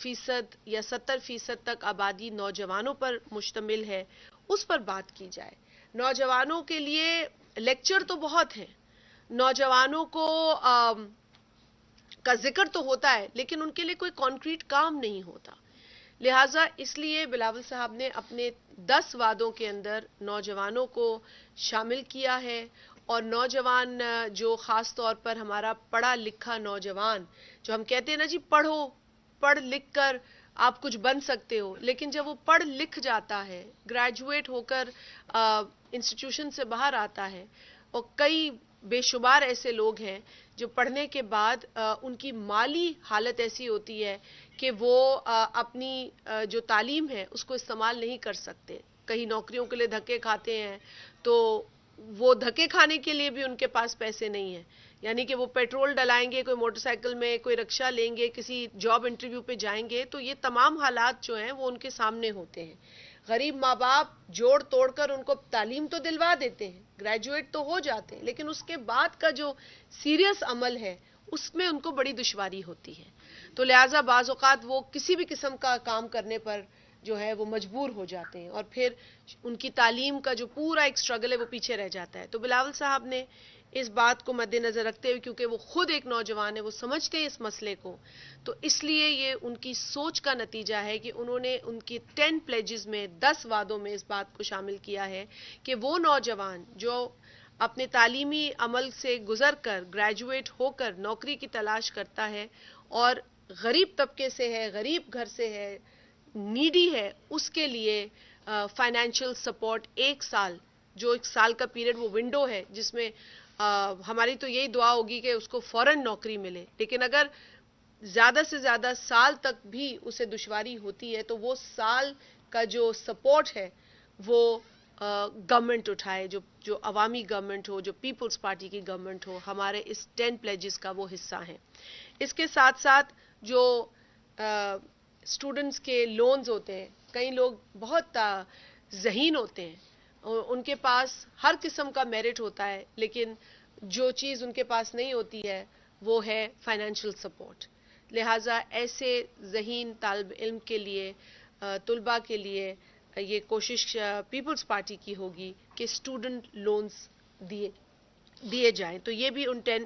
60% یا 70% تک آبادی نوجوانوں پر مشتمل ہے، اس پر بات کی جائے. نوجوانوں کے لیے لیکچر تو بہت ہیں، نوجوانوں کو کا ذکر تو ہوتا ہے، لیکن ان کے لیے کوئی کانکریٹ کام نہیں ہوتا. لہٰذا اس لیے بلاول صاحب نے اپنے 10 وعدوں کے اندر نوجوانوں کو شامل کیا ہے. اور نوجوان جو خاص طور پر ہمارا پڑھا لکھا نوجوان، جو ہم کہتے ہیں نا جی پڑھو، پڑھ لکھ کر آپ کچھ بن سکتے ہو، لیکن جب وہ پڑھ لکھ جاتا ہے، گریجویٹ ہو کر انسٹیٹیوشن سے باہر آتا ہے، اور کئی بے شمار ایسے لوگ ہیں جو پڑھنے کے بعد ان کی مالی حالت ایسی ہوتی ہے کہ وہ اپنی جو تعلیم ہے اس کو استعمال نہیں کر سکتے، کہیں نوکریوں کے لیے دھکے کھاتے ہیں، تو وہ دھکے کھانے کے لیے بھی ان کے پاس پیسے نہیں ہیں. یعنی کہ وہ پیٹرول ڈلائیں گے، کوئی موٹر سائیکل میں، کوئی رکشہ لیں گے، کسی جاب انٹرویو پہ جائیں گے، تو یہ تمام حالات جو ہیں وہ ان کے سامنے ہوتے ہیں. غریب ماں باپ جوڑ توڑ کر ان کو تعلیم تو دلوا دیتے ہیں، گریجویٹ تو ہو جاتے ہیں، لیکن اس کے بعد کا جو سیریس عمل ہے اس میں ان کو بڑی دشواری ہوتی ہے. تو لہٰذا بعض اوقات وہ کسی بھی قسم کا کام کرنے پر جو ہے وہ مجبور ہو جاتے ہیں، اور پھر ان کی تعلیم کا جو پورا ایک سٹرگل ہے وہ پیچھے رہ جاتا ہے. تو بلاول صاحب نے اس بات کو مد نظر رکھتے ہوئے، کیونکہ وہ خود ایک نوجوان ہے، وہ سمجھتے ہیں اس مسئلے کو، تو اس لیے یہ ان کی سوچ کا نتیجہ ہے کہ انہوں نے ان کی 10 پلیجز میں، 10 وعدوں میں اس بات کو شامل کیا ہے کہ وہ نوجوان جو اپنے تعلیمی عمل سے گزر کر، گریجویٹ ہو کر نوکری کی تلاش کرتا ہے اور غریب طبقے سے ہے، غریب گھر سے ہے، نیڈی ہے، اس کے لیے فائنینشیل سپورٹ 1 سال، جو 1 سال کا پیریڈ وہ ونڈو ہے جس میں ہماری تو یہی دعا ہوگی کہ اس کو فوراً نوکری ملے، لیکن اگر زیادہ سے زیادہ سال تک بھی اسے دشواری ہوتی ہے تو وہ سال کا جو سپورٹ ہے وہ گورنمنٹ اٹھائے، جو عوامی گورنمنٹ ہو، جو پیپلز پارٹی کی گورنمنٹ ہو، ہمارے اس 10 پلیجز کا وہ حصہ ہیں. اس کے ساتھ ساتھ جو اسٹوڈنٹس کے لونز ہوتے ہیں، کئی لوگ بہت ذہین ہوتے ہیں، ان کے پاس ہر قسم کا میرٹ ہوتا ہے، لیکن جو چیز ان کے پاس نہیں ہوتی ہے وہ ہے فائنینشیل سپورٹ. لہٰذا ایسے ذہین طالب علم کے لیے، طلباء کے لیے یہ کوشش پیپلز پارٹی کی ہوگی کہ اسٹوڈنٹ لونز دیے جائیں. تو یہ بھی ان 10